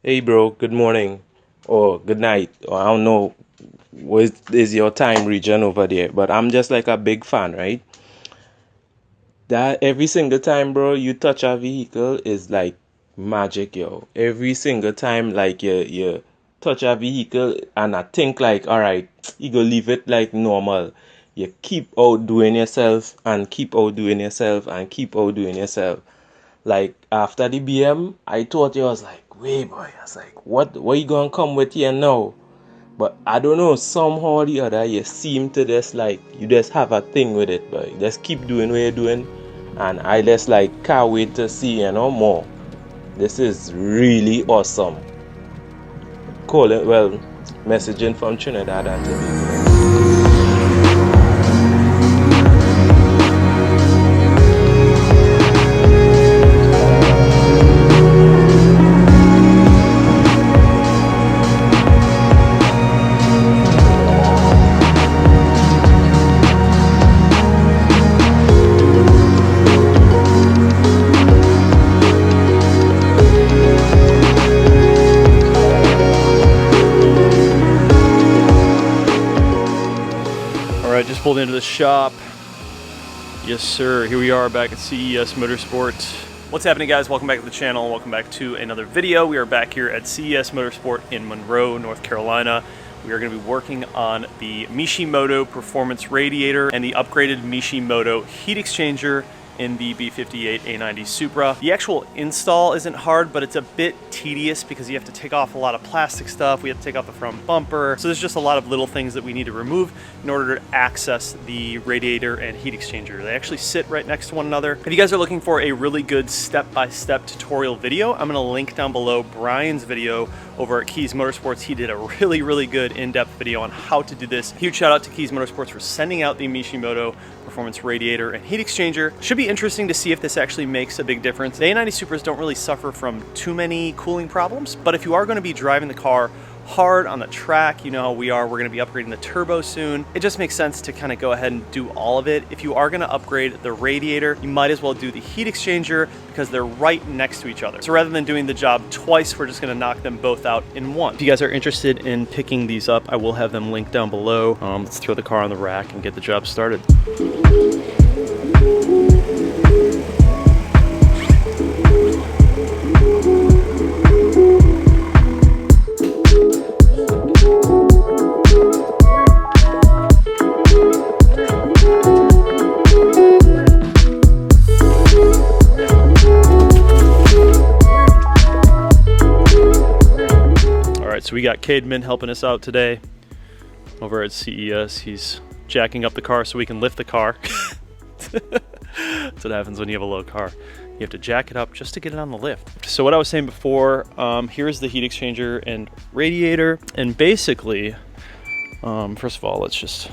Hey bro, good morning or good night, or I don't know what is your time region over there, but I'm just like a big fan, right? That every single time, bro, you touch a vehicle is like magic, yo. Every single time, like you touch a vehicle, and I think like, all right, you go leave it like normal. You keep outdoing yourself and keep outdoing yourself and keep outdoing yourself. Like after the BM, I thought it was like, wait boy, I was like, what you gonna come with here now? But I don't know, somehow or the other, you seem to just like, you just have a thing with it, but you just keep doing what you're doing. And I just like, can't wait to see, more. This is really awesome. Messaging from Trinidad and Tobago. Just pulled into the shop. Yes, sir. Here we are back at CES Motorsport. What's happening, guys? Welcome back to the channel. Welcome back to another video. We are back here at CES Motorsport in Monroe, North Carolina. We are going to be working on the MISHIMOTO performance radiator and the upgraded MISHIMOTO heat exchanger in the B58 A90 Supra. The actual install isn't hard, but it's a bit tedious because you have to take off a lot of plastic stuff. We have to take off the front bumper. So there's just a lot of little things that we need to remove in order to access the radiator and heat exchanger. They actually sit right next to one another. If you guys are looking for a really good step-by-step tutorial video, I'm gonna link down below Brian's video over at Keys Motorsports. He did a really good in-depth video on how to do this. Huge shout out to Keys Motorsports for sending out the MISHIMOTO performance radiator and heat exchanger. Should be interesting to see if this actually makes a big difference. The A90 Supras don't really suffer from too many cooling problems, but if you are going to be driving the car hard on the track, you know how we are, we're going to be upgrading the turbo soon. It just makes sense to kind of go ahead and do all of it. If you are going to upgrade the radiator, you might as well do the heat exchanger because they're right next to each other. So rather than doing the job twice, we're just going to knock them both out in one. If you guys are interested in picking these up, I will have them linked down below. Let's throw the car on the rack and get the job started. So we got Cademan helping us out today over at CES. He's jacking up the car so we can lift the car. That's what happens when you have a low car. You have to jack it up just to get it on the lift. So what I was saying before, here's the heat exchanger and radiator. And basically, first of all, let's just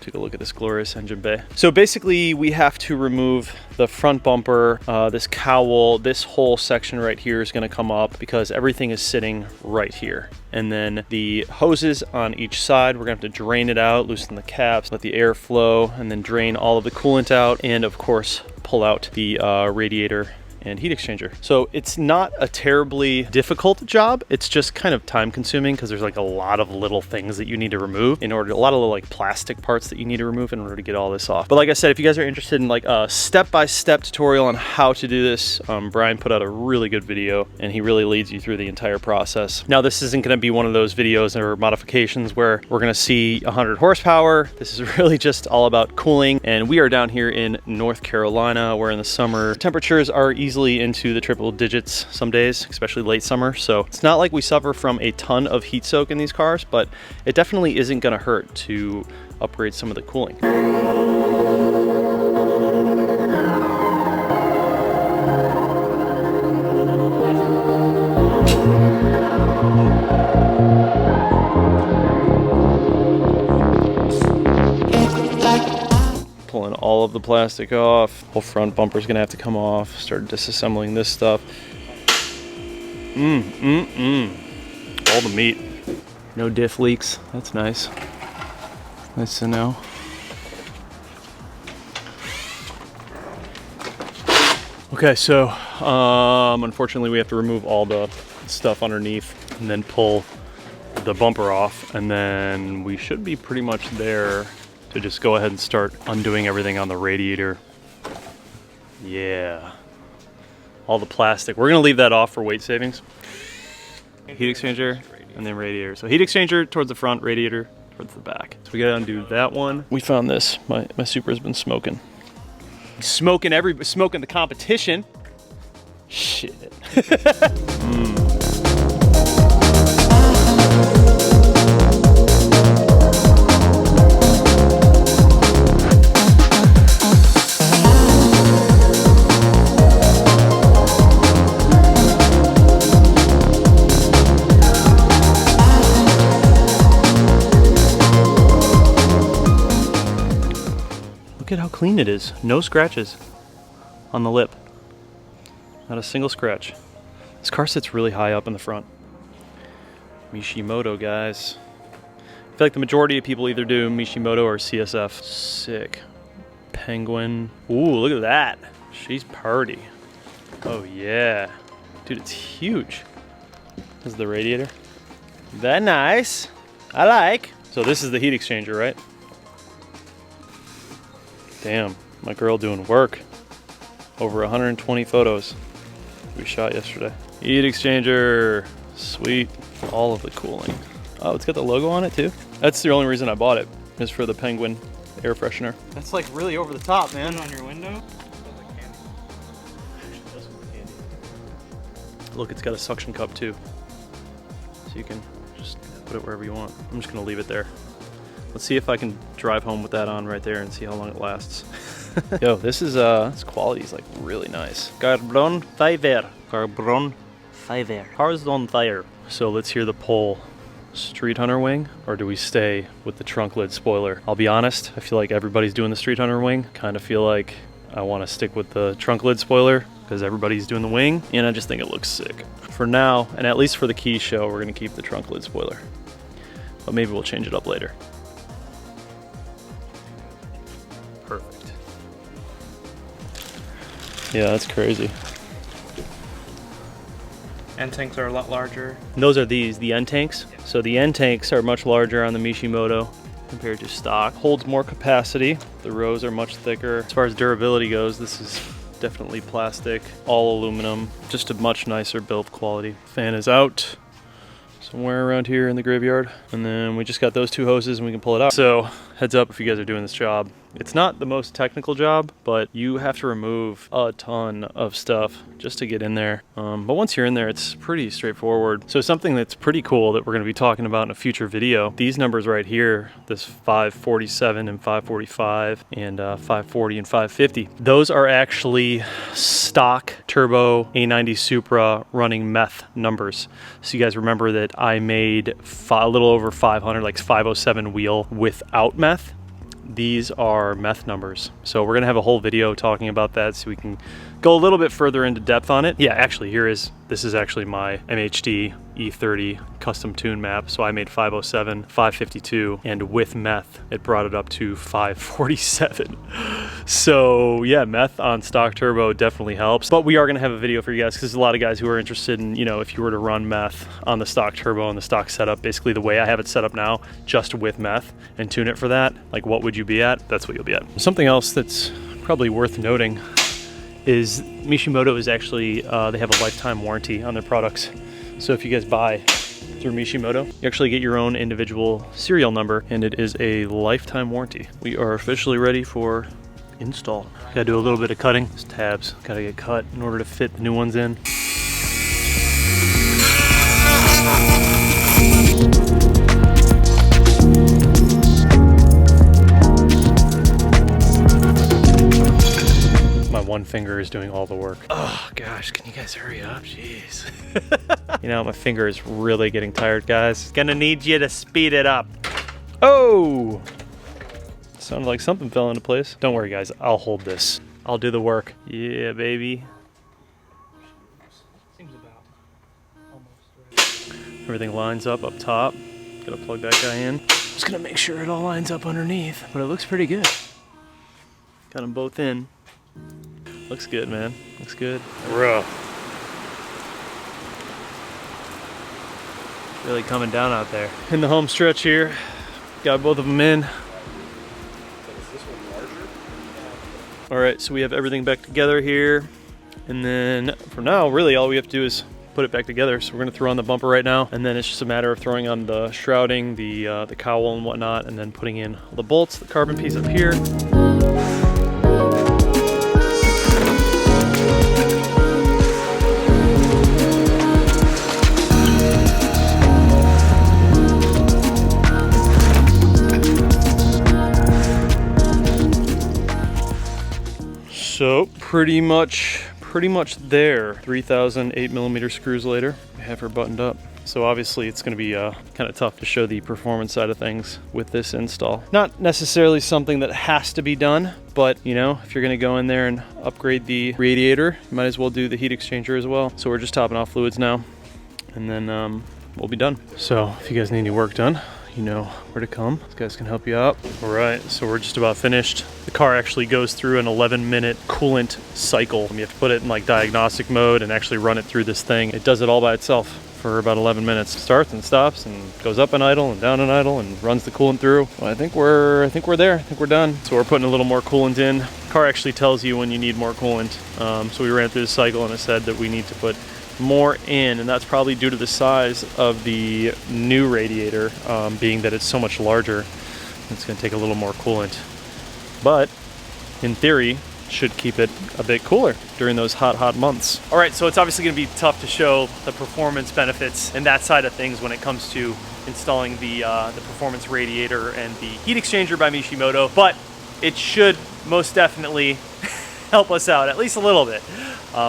take a look at this glorious engine bay. So basically we have to remove the front bumper, this cowl, this whole section right here is going to come up because everything is sitting right here. And then the hoses on each side, we're going to have to drain it out, loosen the caps, let the air flow, and then drain all of the coolant out, and of course pull out the radiator and heat exchanger. So it's not a terribly difficult job. It's just kind of time consuming because there's like a lot of little things that you need to remove in order, a lot of little like plastic parts that you need to remove in order to get all this off. But like I said, if you guys are interested in like a step-by-step tutorial on how to do this, Brian put out a really good video and he really leads you through the entire process. Now this isn't going to be one of those videos or modifications where we're going to see 100 horsepower. This is really just all about cooling, and we are down here in North Carolina where in the summer temperatures are easily into the triple digits some days, especially late summer. So it's not like we suffer from a ton of heat soak in these cars, but it definitely isn't going to hurt to upgrade some of the cooling. Pulling all of the plastic off. Whole front bumper's gonna have to come off. Start disassembling this stuff. All the meat. No diff leaks. That's nice. Nice to know. Okay, so unfortunately we have to remove all the stuff underneath and then pull the bumper off, and then we should be pretty much there to just go ahead and start undoing everything on the radiator. Yeah. All the plastic. We're gonna leave that off for weight savings. Heat exchanger and then radiator. So heat exchanger towards the front, radiator towards the back. So we gotta undo that one. We found this. My Supra's been smoking. Smoking the competition. Shit. Look at how clean it is. No scratches on the lip. Not a single scratch. This car sits really high up in the front. MISHIMOTO, guys. I feel like the majority of people either do MISHIMOTO or CSF. Sick. Penguin. Ooh, look at that. She's party. Oh yeah. Dude, it's huge. This is the radiator. That nice. I like. So this is the heat exchanger, right? Damn, my girl doing work. Over 120 photos we shot yesterday. Heat exchanger, sweet. All of the cooling. Oh, it's got the logo on it too? That's the only reason I bought it, is for the Penguin air freshener. That's like really over the top, man. On your window? Look, it's got a suction cup too. So you can just put it wherever you want. I'm just gonna leave it there. Let's see if I can drive home with that on right there and see how long it lasts. Yo, this quality is like really nice. Carbon fiber. Carbon fiber. Cars on fire. So let's hear the pull. Street Hunter wing, or do we stay with the trunk lid spoiler? I'll be honest, I feel like everybody's doing the Street Hunter wing. Kind of feel like I want to stick with the trunk lid spoiler because everybody's doing the wing, and I just think it looks sick. For now, and at least for the key show, we're gonna keep the trunk lid spoiler. But maybe we'll change it up later. Perfect. Yeah, that's crazy. End tanks are a lot larger. And those are the end tanks. Yeah. So the end tanks are much larger on the MISHIMOTO compared to stock. Holds more capacity. The rows are much thicker. As far as durability goes, this is definitely plastic, all aluminum, just a much nicer build quality. Fan is out somewhere around here in the graveyard. And then we just got those two hoses and we can pull it out. So heads up if you guys are doing this job. It's not the most technical job, but you have to remove a ton of stuff just to get in there. But once you're in there, it's pretty straightforward. So something that's pretty cool that we're gonna be talking about in a future video, these numbers right here, this 547 and 545 and 540 and 550, those are actually stock turbo A90 Supra running meth numbers. So you guys remember that I made a little over 500, like 507 wheel without meth. These are meth numbers. So we're gonna have a whole video talking about that so we can go a little bit further into depth on it. Yeah, actually this is actually my MHD E30 custom tune map. So I made 507, 552, and with meth, it brought it up to 547. So yeah, meth on stock turbo definitely helps. But we are gonna have a video for you guys because there's a lot of guys who are interested in, you know, if you were to run meth on the stock turbo and the stock setup, basically the way I have it set up now, just with meth, and tune it for that, like what would you be at? That's what you'll be at. Something else that's probably worth noting is MISHIMOTO is actually, they have a lifetime warranty on their products. So if you guys buy through MISHIMOTO, you actually get your own individual serial number and it is a lifetime warranty. We are officially ready for install. Gotta do a little bit of cutting. These tabs gotta get cut in order to fit the new ones in. One finger is doing all the work. Oh gosh, can you guys hurry up? Jeez. You know, my finger is really getting tired, guys. Gonna need you to speed it up. Oh! Sounded like something fell into place. Don't worry, guys. I'll hold this. I'll do the work. Yeah, baby. Seems about almost right. Everything lines up top. Gotta plug that guy in. Just gonna make sure it all lines up underneath, but it looks pretty good. Got them both in. Looks good, man. Looks good. Rough. Really coming down out there. In the home stretch here, got both of them in. All right, so we have everything back together here. And then for now, really all we have to do is put it back together. So we're gonna throw on the bumper right now, and then it's just a matter of throwing on the shrouding, the cowl and whatnot, and then putting in all the bolts, the carbon piece up here. So pretty much there. 3,000 8mm screws later, we have her buttoned up. So obviously it's going to be kind of tough to show the performance side of things with this install. Not necessarily something that has to be done, but you know, if you're going to go in there and upgrade the radiator, you might as well do the heat exchanger as well. So we're just topping off fluids now, and then we'll be done. So if you guys need any work done, you know where to come. These guys can help you out. All right, so we're just about finished. The car actually goes through an 11-minute coolant cycle. You have to put it in like diagnostic mode and actually run it through this thing. It does it all by itself for about 11 minutes. Starts and stops and goes up and idle and down and idle and runs the coolant through. Well, I think we're there. I think we're done. So we're putting a little more coolant in. The car actually tells you when you need more coolant. So we ran through the cycle and it said that we need to put more in, and that's probably due to the size of the new radiator, being that it's so much larger. It's going to take a little more coolant, but in theory should keep it a bit cooler during those hot months. All right, so it's obviously going to be tough to show the performance benefits and that side of things when it comes to installing the performance radiator and the heat exchanger by Mishimoto, but it should most definitely help us out at least a little bit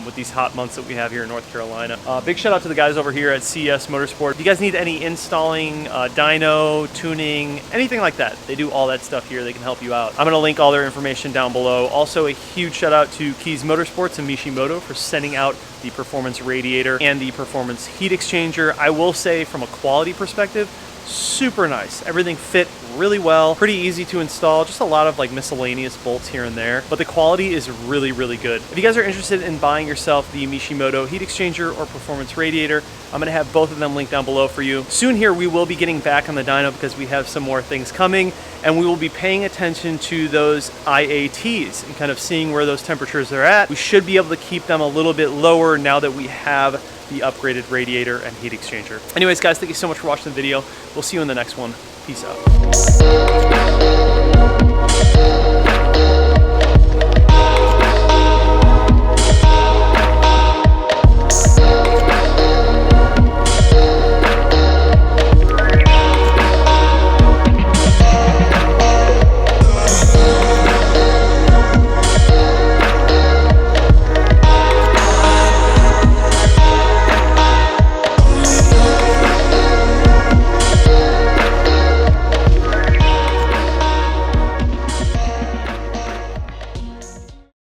with these hot months that we have here in North Carolina. Big shout out to the guys over here at CES Motorsport. If you guys need any installing, dyno, tuning, anything like that, they do all that stuff here. They can help you out. I'm gonna link all their information down below. Also a huge shout out to Keys Motorsports and Mishimoto for sending out the performance radiator and the performance heat exchanger. I will say from a quality perspective, super nice. Everything fit really well, pretty easy to install, just a lot of like miscellaneous bolts here and there, but the quality is really good. If you guys are interested in buying yourself the Mishimoto heat exchanger or performance radiator, I'm gonna have both of them linked down below for you. Soon here we will be getting back on the dyno because we have some more things coming, and we will be paying attention to those IATs and kind of seeing where those temperatures are at. We should be able to keep them a little bit lower now that we have the upgraded radiator and heat exchanger. Anyways guys, thank you so much for watching the video. We'll see you in the next one. Peace out.